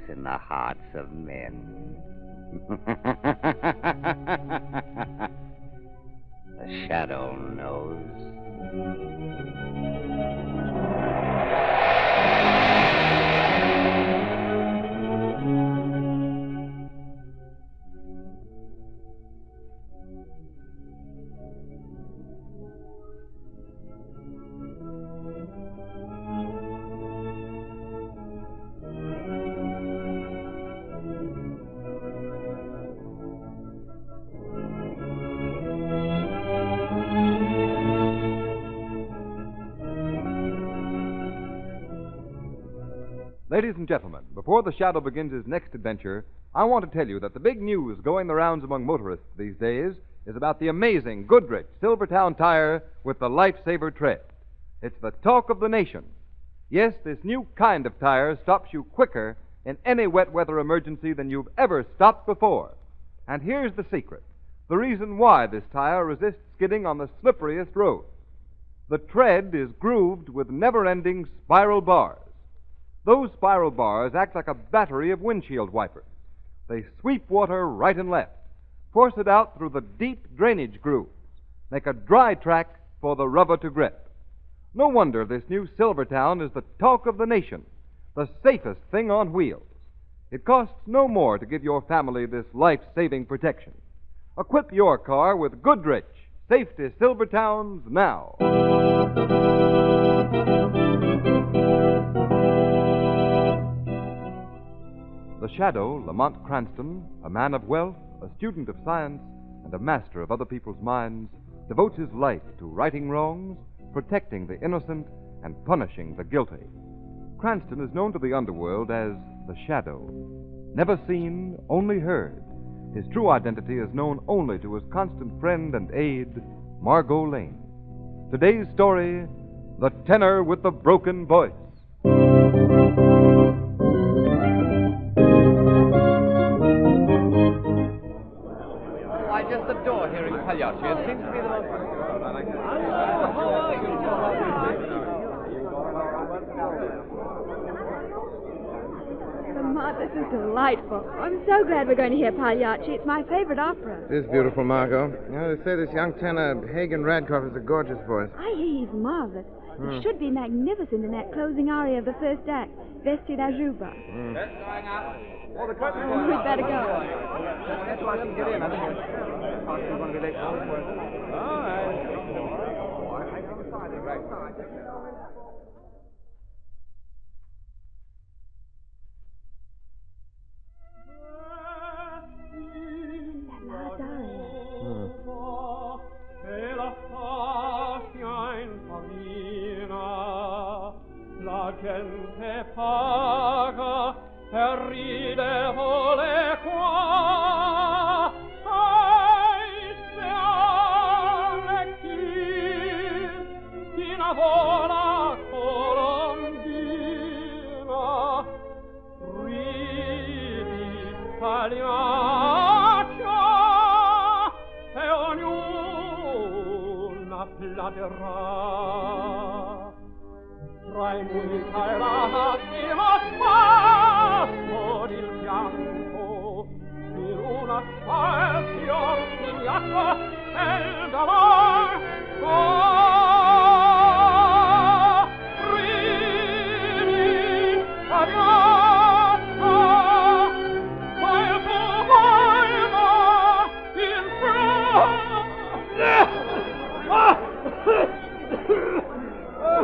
in the hearts of men. The shadow knows. Ladies and gentlemen, before the Shadow begins his next adventure, I want to tell you that the big news going the rounds among motorists these days is about the amazing Goodrich Silvertown tire with the Lifesaver tread. It's the talk of the nation. Yes, this new kind of tire stops you quicker in any wet weather emergency than you've ever stopped before. And here's the secret, the reason why this tire resists skidding on the slipperiest roads. The tread is grooved with never-ending spiral bars. Those spiral bars act like a battery of windshield wipers. They sweep water right and left, force it out through the deep drainage grooves, make a dry track for the rubber to grip. No wonder this new Silvertown is the talk of the nation, the safest thing on wheels. It costs no more to give your family this life-saving protection. Equip your car with Goodrich Safety Silvertowns now. The Shadow, Lamont Cranston, a man of wealth, a student of science, and a master of other people's minds, devotes his life to righting wrongs, protecting the innocent, and punishing the guilty. Cranston is known to the underworld as the Shadow. Never seen, only heard. His true identity is known only to his constant friend and aide, Margot Lane. Today's story, The Tenor with the Broken Voice. I just adore hearing Pagliacci. It seems to be the most... Lamont, this is delightful. I'm so glad we're going to hear Pagliacci. It's my favorite opera. It is beautiful, Margot. You know, they say this young tenor, Hagen Radcliffe, is a gorgeous voice. I hear he's marvelous. It should be magnificent in that closing aria of the first act, Vesti da Juba. Oh, the curtain's We'd better go. That's why I didn't get in. I think we're going to be late for work. All right. That last aria. La gente paga per ridere qua. Ai, se chi vola colombina, ridi pagliaccia, e ognuna platerà. Tra i musica e la massima spasso il pianto in una spazio signato e il d'amor ridi pagliaccia ma il tuo poema in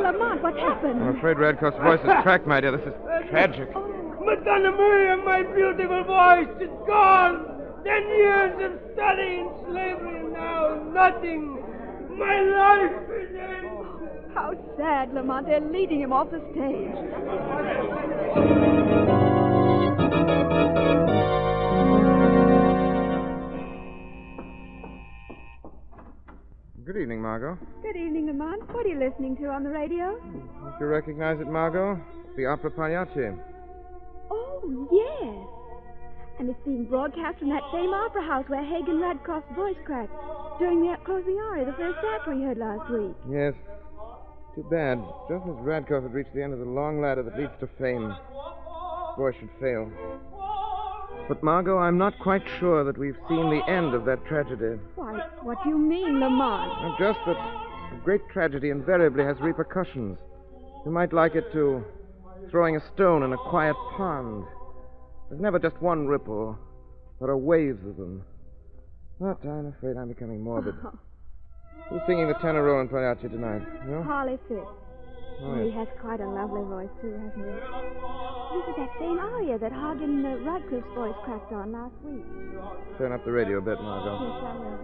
Lamont, what happened? I'm afraid Radcliffe's voice is cracked, my dear. This is tragic. Madonna Maria, my beautiful voice is gone. 10 years of study in slavery, and now nothing. My life is ended. How sad, Lamont. They're leading him off the stage. Good evening, Margot. Good evening, Lamont. What are you listening to on the radio? Don't you recognize it, Margot? It's the opera Pagliacci. Oh, yes. And it's being broadcast from that same opera house where Hagen Radcliffe's voice cracked during the closing aria, the first act we heard last week. Yes. Too bad. Just as Radcliffe had reached the end of the long ladder that leads to fame. boy should fail. But, Margot, I'm not quite sure that we've seen the end of that tragedy. Why, what do you mean, Lamont? Just that a great tragedy invariably has repercussions. You might like it to throwing a stone in a quiet pond. There's never just one ripple. There are waves of them. But I'm afraid I'm becoming morbid. Who's singing the tenor role in Pagliacci tonight? You? Harley Fisk. Oh, He yes. has quite a lovely voice, too, hasn't he? This is that same aria that Hagen Radcliffe's voice cracked on last week. Turn up the radio a bit, Margot. Yes, I will.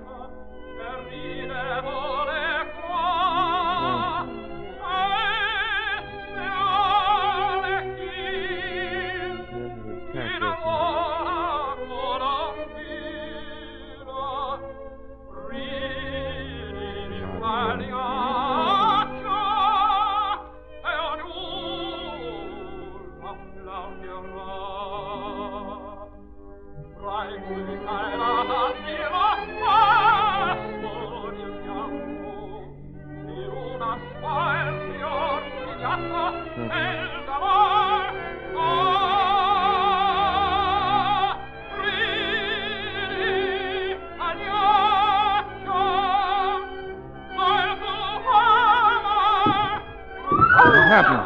What happened?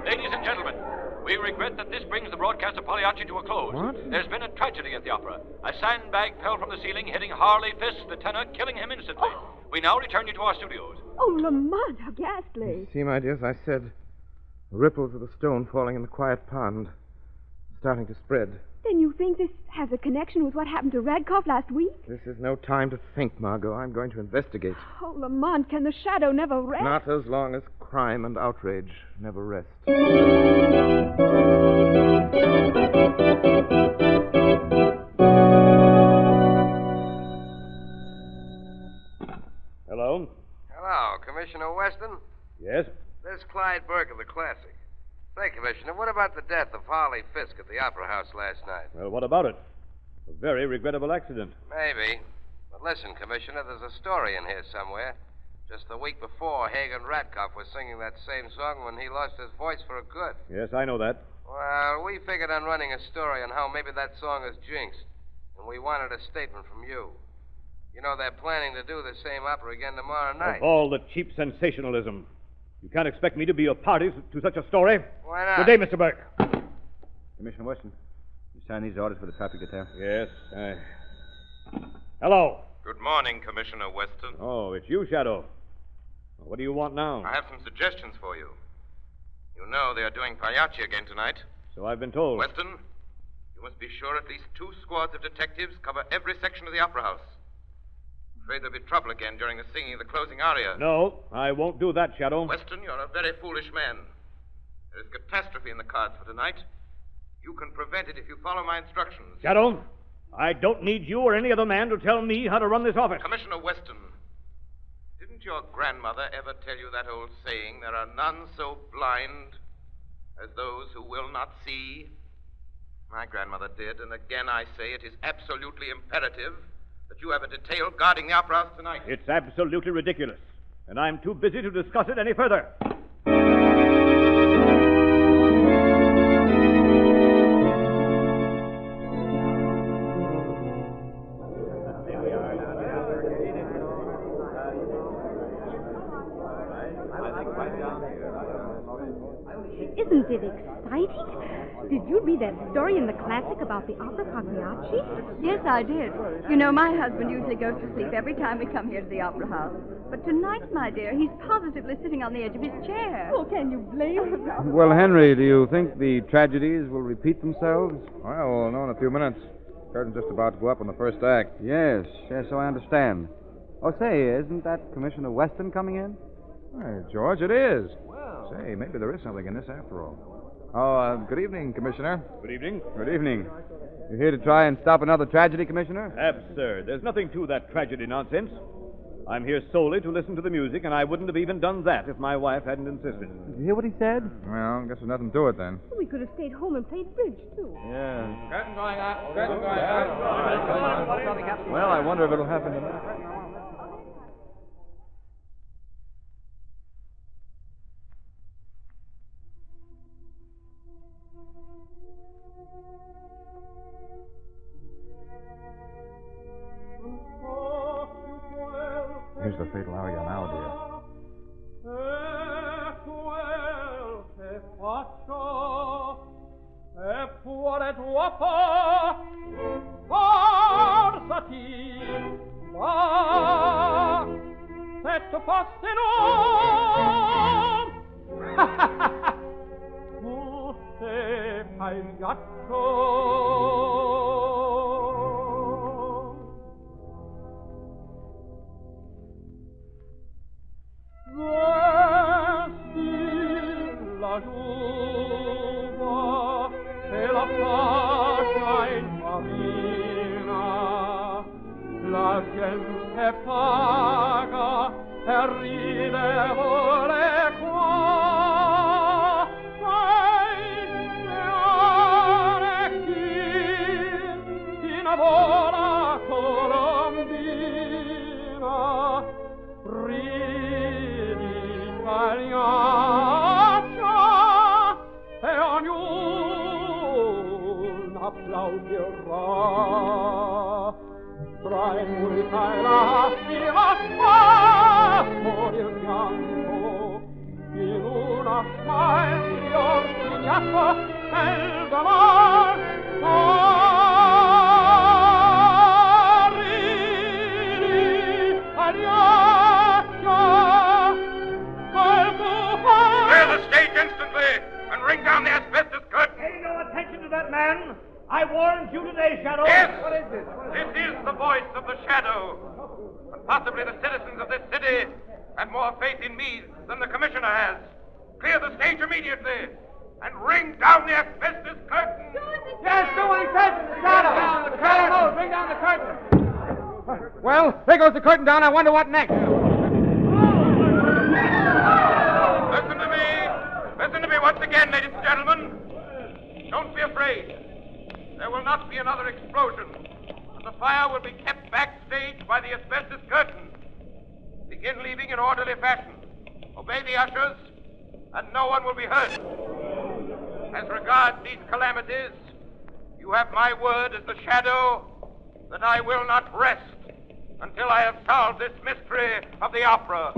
Ladies and gentlemen, we regret that this brings the broadcast of Pagliacci to a close. What? There's been a tragedy at the opera. A sandbag fell from the ceiling, hitting Harley Fisk, the tenor, killing him instantly. We now return you to our studios. Oh, Lamont, how ghastly. See, my dears, I said ripples of the stone falling in the quiet pond, starting to spread. Then you think this has a connection with what happened to Radcliffe last week? This is no time to think, Margot. I'm going to investigate. Oh, Lamont, can the shadow never rest? Not as long as crime and outrage never rest. Hello? Hello, Commissioner Weston. Yes? This is Clyde Burke of the Classic. Say, Commissioner, what about the death of Harley Fisk at the Opera House last night? Well, what about it? A very regrettable accident. Maybe. But listen, Commissioner, there's a story in here somewhere. Just the week before, Hagen Radcliffe was singing that same song when he lost his voice for good. Yes, I know that. Well, we figured on running a story on how maybe that song is jinxed. And we wanted a statement from you. You know, they're planning to do the same opera again tomorrow night. Of all the cheap sensationalism. You can't expect me to be a party to such a story. Why not? Good day, Mr. Burke. Commissioner Weston, you sign these orders for the traffic detail? Yes, Hello. Good morning, Commissioner Weston. Oh, it's you, Shadow. What do you want now? I have some suggestions for you. You know they are doing Pagliacci again tonight. So I've been told. Weston, you must be sure at least 2 squads of detectives cover every section of the Opera House. Afraid there'll be trouble again during the singing of the closing aria. No, I won't do that, Shadow. Weston, you're a very foolish man. There is catastrophe in the cards for tonight. You can prevent it if you follow my instructions. Shadow, I don't need you or any other man to tell me how to run this office. Commissioner Weston, didn't your grandmother ever tell you that old saying, there are none so blind as those who will not see? My grandmother did, and again I say it is absolutely imperative that you have a detail guarding the Opera House tonight. It's absolutely ridiculous, and I'm too busy to discuss it any further. Isn't it exciting? Did you read that story in the Classic about the opera Pagliacci? Yes, I did. You know, my husband usually goes to sleep every time we come here to the Opera House. But tonight, my dear, he's positively sitting on the edge of his chair. Oh, can you blame him? Well, Henry, do you think the tragedies will repeat themselves? Well, we'll know in a few minutes. Curtain's just about to go up on the first act. Yes, so I understand. Oh, say, isn't that Commissioner Weston coming in? Hey, George, it is. Say, maybe there is something in this after all. Oh, good evening, Commissioner. Good evening. Good evening. You here to try and stop another tragedy, Commissioner? Absurd. There's nothing to that tragedy nonsense. I'm here solely to listen to the music, and I wouldn't have even done that if my wife hadn't insisted. Did you hear what he said? Well, I guess there's nothing to it then. We could have stayed home and played bridge, too. Yeah. Curtain going up. Curtain going up. Well, I wonder if it'll happen tonight. Here's the fatal aria now, dear. La gente paga e ridevole qua. Chi innamora Colombina, ridi pagliaccia e ognuno applaudirà. Tra il musica e la stiva por il bianco, in una smile signato nel dolor, ridi pagliaccia, Clear the stage instantly and ring down the asbestos curtain. Pay no attention to that man. I warned you today, Shadow. Yes. What is this? This is the voice of the shadow. And possibly the citizens of this city have more faith in me than the commissioner has. Clear the stage immediately and ring down the asbestos curtain. Yes, do what he says. Shadow. Shadow, bring down the curtain. Well, there goes the curtain down. I wonder what next. Listen to me. Listen to me once again, ladies and gentlemen. Don't be afraid. There will not be another explosion, and the fire will be kept backstage by the asbestos curtain. Begin leaving in orderly fashion. Obey the ushers, and no one will be hurt. As regards these calamities, you have my word as the shadow that I will not rest until I have solved this mystery of the opera.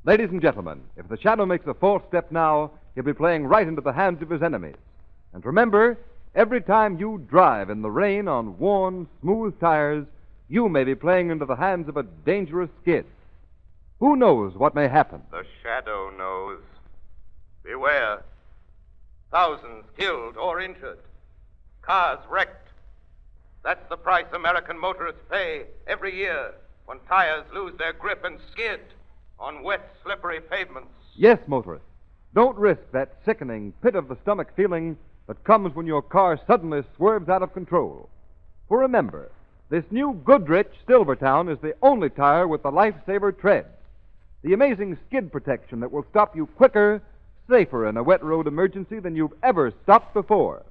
Ladies and gentlemen, if the shadow makes a false step now, he'll be playing right into the hands of his enemies. And remember, every time you drive in the rain on worn, smooth tires, you may be playing into the hands of a dangerous skid. Who knows what may happen? The shadow knows. Beware. Thousands killed or injured. Cars wrecked. That's the price American motorists pay every year when tires lose their grip and skid on wet, slippery pavements. Yes, motorists. Don't risk that sickening pit-of-the-stomach feeling that comes when your car suddenly swerves out of control. For remember, this new Goodrich Silvertown is the only tire with the Lifesaver tread, the amazing skid protection that will stop you quicker, safer in a wet road emergency than you've ever stopped before.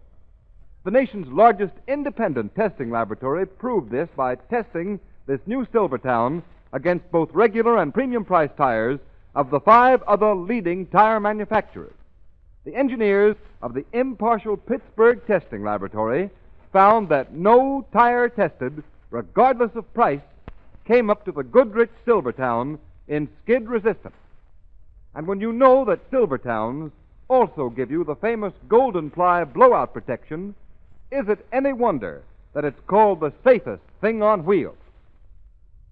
The nation's largest independent testing laboratory proved this by testing this new Silvertown against both regular and premium price tires of the 5 other leading tire manufacturers. The engineers of the impartial Pittsburgh Testing Laboratory found that no tire tested, regardless of price, came up to the Goodrich Silvertown in skid resistance. And when you know that Silvertowns also give you the famous Golden Ply blowout protection, is it any wonder that it's called the safest thing on wheels?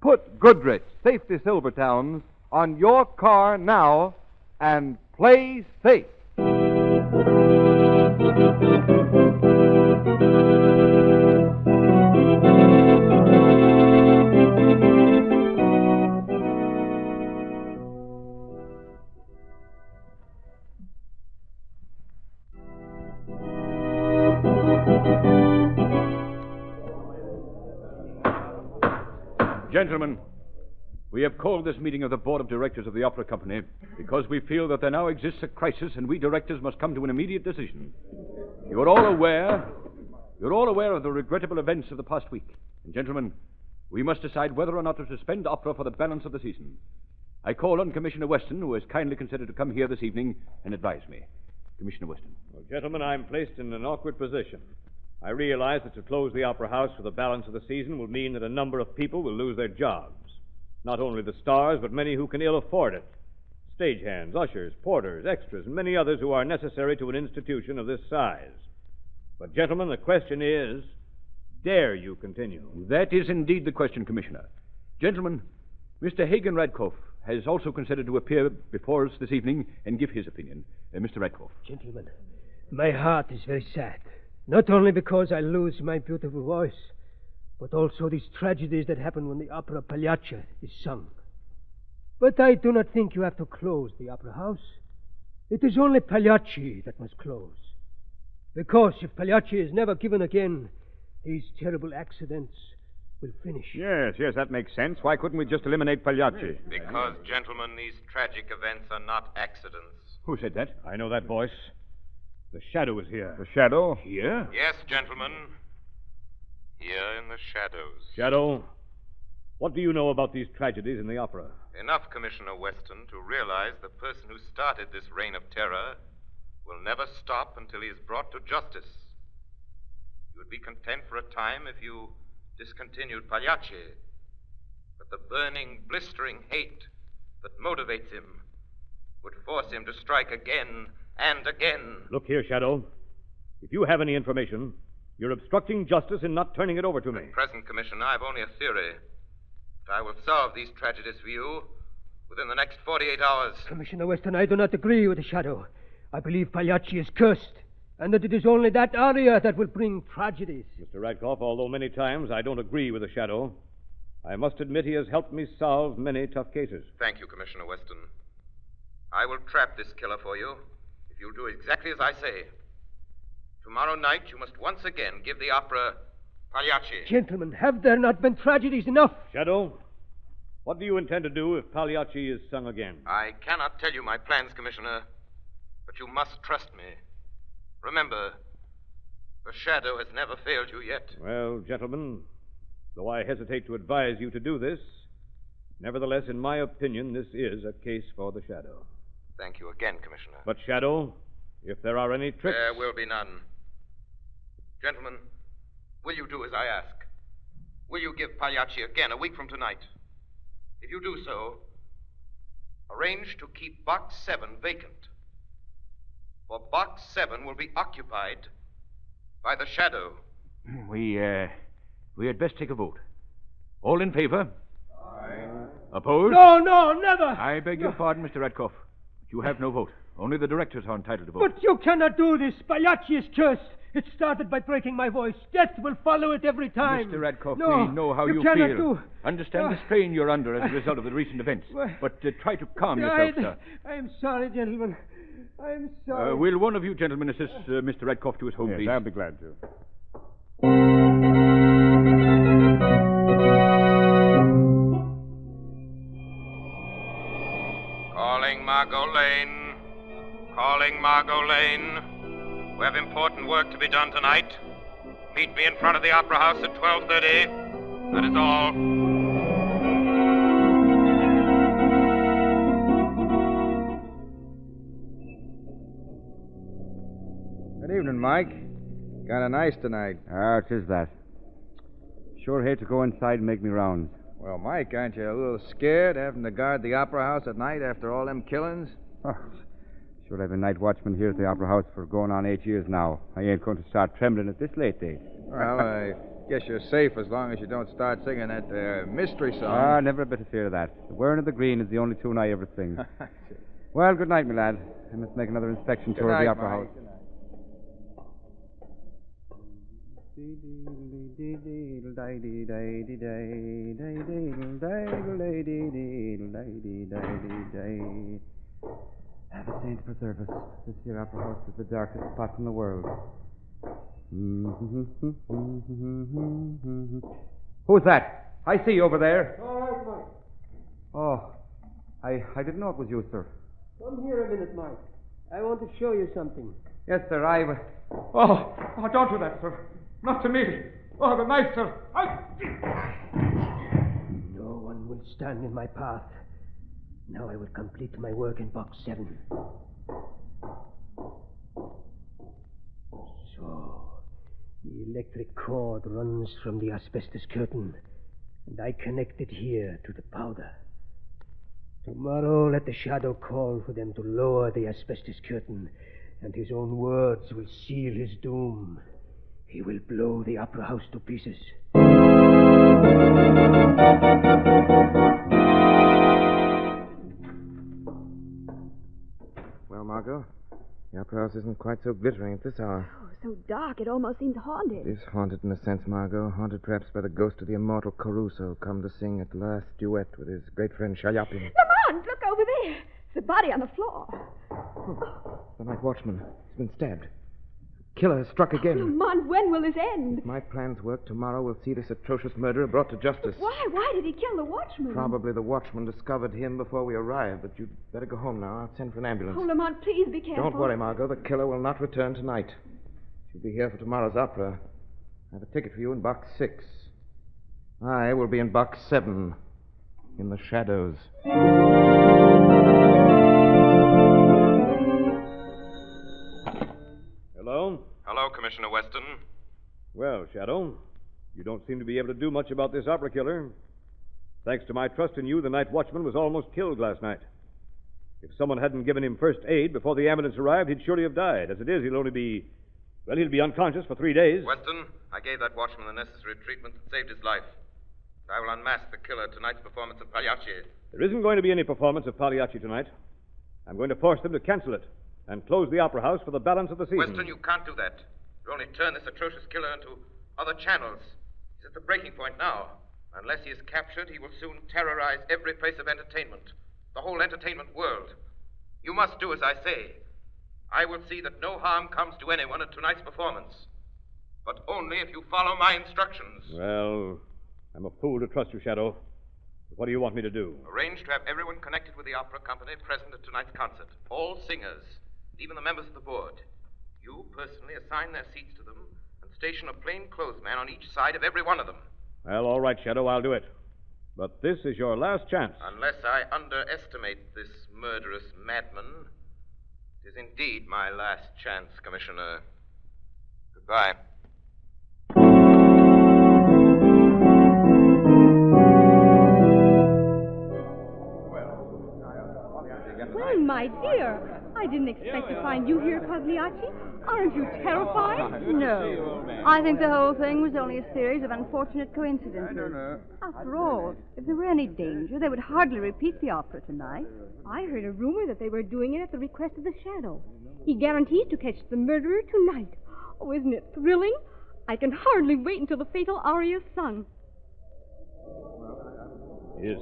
Put Goodrich Safety Silvertowns on your car now and play safe. Gentlemen, we have called this meeting of the Board of Directors of the Opera Company because we feel that there now exists a crisis and we directors must come to an immediate decision. You're all aware of the regrettable events of the past week. And gentlemen, we must decide whether or not to suspend opera for the balance of the season. I call on Commissioner Weston, who has kindly consented to come here this evening and advise me. Commissioner Weston. Well, gentlemen, I'm placed in an awkward position. I realize that to close the Opera House for the balance of the season will mean that a number of people will lose their jobs. Not only the stars, but many who can ill afford it. Stagehands, ushers, porters, extras, and many others who are necessary to an institution of this size. But, gentlemen, the question is, dare you continue? That is indeed the question, Commissioner. Gentlemen, Mr. Hagen Radcliffe has also consented to appear before us this evening and give his opinion. Mr. Radcliffe. Gentlemen, my heart is very sad. Not only because I lose my beautiful voice, but also these tragedies that happen when the opera Pagliacci is sung. But I do not think you have to close the opera house. It is only Pagliacci that must close. Because if Pagliacci is never given again, these terrible accidents will finish. Yes, that makes sense. Why couldn't we just eliminate Pagliacci? Because, gentlemen, these tragic events are not accidents. Who said that? I know that voice. The shadow is here. The shadow? Here? Yes, gentlemen. Here in the shadows. Shadow, what do you know about these tragedies in the opera? Enough, Commissioner Weston, to realize the person who started this reign of terror will never stop until he is brought to justice. You would be content for a time if you discontinued Pagliacci, but the burning, blistering hate that motivates him would force him to strike again and again. Look here, Shadow. If you have any information, you're obstructing justice in not turning it over to me. At present, Commissioner, I've only a theory. But I will solve these tragedies for you within the next 48 hours. Commissioner Weston, I do not agree with the shadow. I believe Pagliacci is cursed, and that it is only that aria that will bring tragedies. Mr. Radcliffe, although many times I don't agree with the shadow, I must admit he has helped me solve many tough cases. Thank you, Commissioner Weston. I will trap this killer for you if you'll do exactly as I say. Tomorrow night you must once again give the opera Pagliacci. Gentlemen, have there not been tragedies enough? Shadow, what do you intend to do if Pagliacci is sung again? I cannot tell you my plans, Commissioner, but you must trust me. Remember, the shadow has never failed you yet. Well, gentlemen, though I hesitate to advise you to do this, nevertheless, in my opinion, this is a case for the shadow. Thank you again, Commissioner. But, Shadow, if there are any tricks... There will be none. Gentlemen, will you do as I ask? Will you give Pagliacci again a week from tonight? If you do so, arrange to keep Box 7 vacant. For Box 7 will be occupied by the shadow. We had best take a vote. All in favor? Aye. Opposed? No, never. I beg your pardon, Mr. Radcliffe. But you have no vote. Only the directors are entitled to vote. But you cannot do this. Pagliacci is cursed. It started by breaking my voice. Death will follow it every time. Mr. Radcliffe, no, we know how you cannot feel. Do. Understand the strain you're under as a result of the recent events. But try to calm yourself, sir. I'm sorry, gentlemen. I'm sorry. Will one of you gentlemen assist Mr. Radcliffe to his home, please? I'll be glad to. Calling Margot Lane. Calling Margot Lane. We have important work to be done tonight. Meet me in front of the Opera House at 12:30. That is all. Good evening, Mike. Kind of nice tonight. Ah, 'tis that. Sure hate to go inside and make me rounds. Well, Mike, aren't you a little scared having to guard the Opera House at night after all them killings? Oh, sure, I've been night watchman here at the Opera House for going on 8 years now. I ain't going to start trembling at this late date. Well, I guess you're safe as long as you don't start singing that mystery song. Ah, never a bit of fear of that. The Wearing of the Green is the only tune I ever sing. Well, good night, my lad. I must make another inspection tour of the Opera House. The saints preserve us. This here Opera House is the darkest spot in the world. Who's that? I see you over there. All right, Mike. Oh, I didn't know it was you, sir. Come here a minute, Mike. I want to show you something. Yes, sir, Oh, don't do that, sir. Not to me. Oh, the knife, sir. will stand in my path. Now I will complete my work in box 7. So, the electric cord runs from the asbestos curtain, and I connect it here to the powder. Tomorrow, let the shadow call for them to lower the asbestos curtain, and his own words will seal his doom. He will blow the opera house to pieces. Well, Margot, the opera house isn't quite so glittering at this hour. Oh, so dark, it almost seems haunted. It is haunted in a sense, Margot. Haunted perhaps by the ghost of the immortal Caruso, come to sing at last duet with his great friend Shayapin. Lamont, look over there. It's a body on the floor. The night watchman. He's been stabbed. Killer has struck again. Lamont, when will this end? If my plans work, tomorrow we'll see this atrocious murderer brought to justice. Why? Why did he kill the watchman? Probably the watchman discovered him before we arrived, but you'd better go home now. I'll send for an ambulance. Oh, Lamont, please be careful. Don't worry, Margot. The killer will not return tonight. She'll be here for tomorrow's opera. I have a ticket for you in box 6. I will be in box 7, in the shadows. Hello? Hello, Commissioner Weston. Well, Shadow, you don't seem to be able to do much about this opera killer. Thanks to my trust in you, the night watchman was almost killed last night. If someone hadn't given him first aid before the ambulance arrived, he'd surely have died. As it is, he'll be unconscious for 3 days. Weston, I gave that watchman the necessary treatment that saved his life. I will unmask the killer at tonight's performance of Pagliacci. There isn't going to be any performance of Pagliacci tonight. I'm going to force them to cancel it and close the opera house for the balance of the season. Weston, you can't do that. You'll only turn this atrocious killer into other channels. He's at the breaking point now. Unless he is captured, he will soon terrorize every place of entertainment, the whole entertainment world. You must do as I say. I will see that no harm comes to anyone at tonight's performance. But only if you follow my instructions. Well, I'm a fool to trust you, Shadow. But what do you want me to do? Arrange to have everyone connected with the opera company present at tonight's concert. All singers, even the members of the board. You personally assign their seats to them and station a plainclothes man on each side of every one of them. Well, all right, Shadow, I'll do it. But this is your last chance. Unless I underestimate this murderous madman, it is indeed my last chance, Commissioner. Goodbye. Well, my dear, I didn't expect to find you here, Pagliacci. Aren't you terrified? No. I think the whole thing was only a series of unfortunate coincidences. After all, if there were any danger, they would hardly repeat the opera tonight. I heard a rumor that they were doing it at the request of the Shadow. He guarantees to catch the murderer tonight. Oh, isn't it thrilling? I can hardly wait until the fatal aria is sung. Is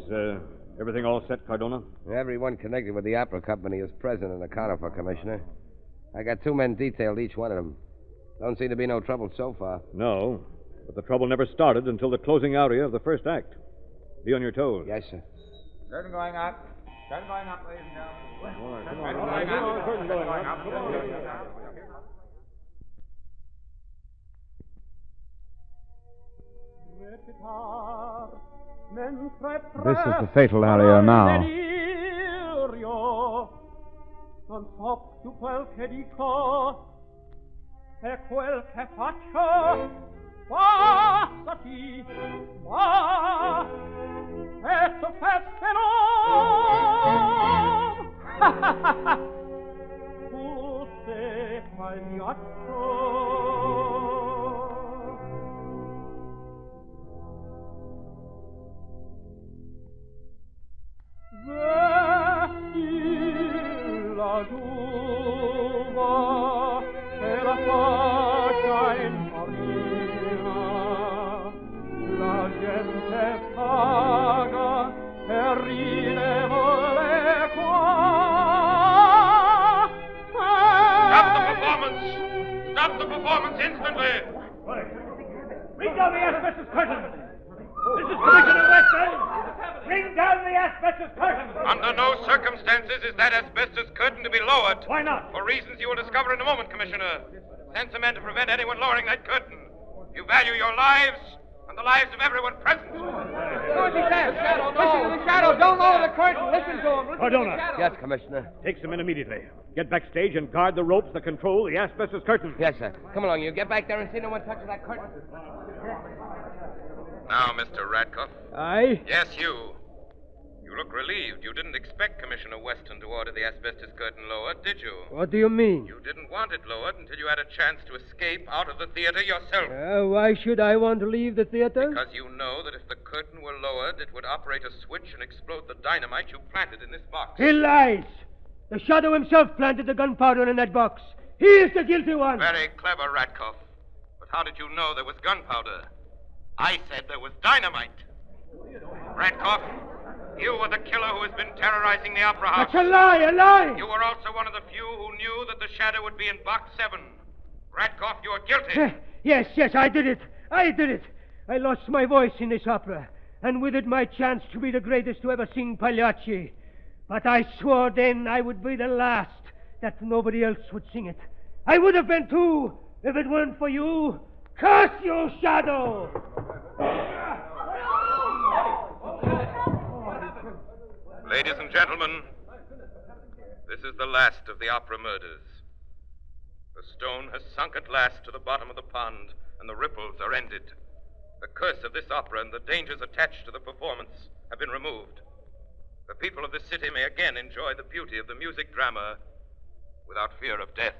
everything all set, Cardona? Everyone connected with the opera company is present and accounted for, Commissioner. I got 2 men detailed, each one of them. Don't seem to be no trouble so far. No, but the trouble never started until the closing aria of the first act. Be on your toes. Yes, sir. Curtain going up. Curtain going up, ladies and gentlemen. Curtain going up. This is the fatal aria now. Non so più quel che dico e quel che faccio. Passati, va, e tu fesserò. Tu sei Pagliaccio. La giuva e la faccia in farina, la gente paga e ride volle qua. Stop the performance! Stop the performance instantly! Bring down the asbestos curtain! This is Commissioner Weston! Bring down the asbestos curtain! Under no circumstances is that asbestos curtain to be lowered. Why not? For reasons you will discover in a moment, Commissioner. Send some men to prevent anyone lowering that curtain. You value your lives, and the lives of everyone present. Do as he says, Shadow. No. Listen to the Shadow. Don't lower the curtain. Listen to him. Cardona. Yes, Commissioner. Take some men immediately. Get backstage and guard the ropes that control the asbestos curtain. Yes, sir. Come along, you. Get back there and see no one touches that curtain. Now, Mr. Radcliffe. Aye? Yes, you. You look relieved. You didn't expect Commissioner Weston to order the asbestos curtain lowered, did you? What do you mean? You didn't want it lowered until you had a chance to escape out of the theater yourself. Why should I want to leave the theater? Because you know that if the curtain were lowered, it would operate a switch and explode the dynamite you planted in this box. He lies! The Shadow himself planted the gunpowder in that box. He is the guilty one. Very clever, Radcliffe. But how did you know there was gunpowder? I said there was dynamite. Radcliffe, you were the killer who has been terrorizing the Opera House. That's a lie, a lie! You were also one of the few who knew that the Shadow would be in Box 7. Radcliffe, you are guilty. Yes, I did it. I did it. I lost my voice in this opera, and with it my chance to be the greatest to ever sing Pagliacci. But I swore then I would be the last, that nobody else would sing it. I would have been too, if it weren't for you. Curse you, Shadow! Ladies and gentlemen, this is the last of the opera murders. The stone has sunk at last to the bottom of the pond, and the ripples are ended. The curse of this opera and the dangers attached to the performance have been removed. The people of this city may again enjoy the beauty of the music drama without fear of death.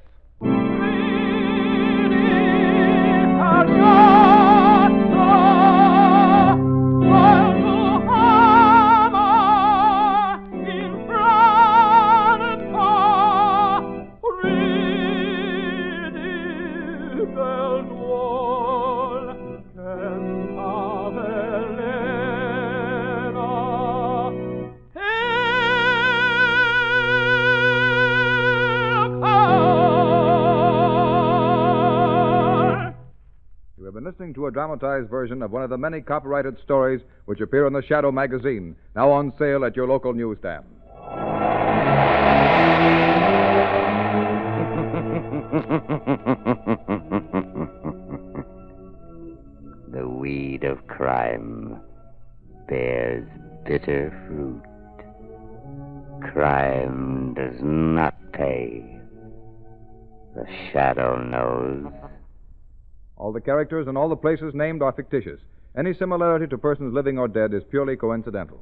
Listening to a dramatized version of one of the many copyrighted stories which appear in the Shadow magazine, now on sale at your local newsstand. The weed of crime bears bitter fruit. Crime does not pay. The Shadow knows. All the characters and all the places named are fictitious. Any similarity to persons living or dead is purely coincidental.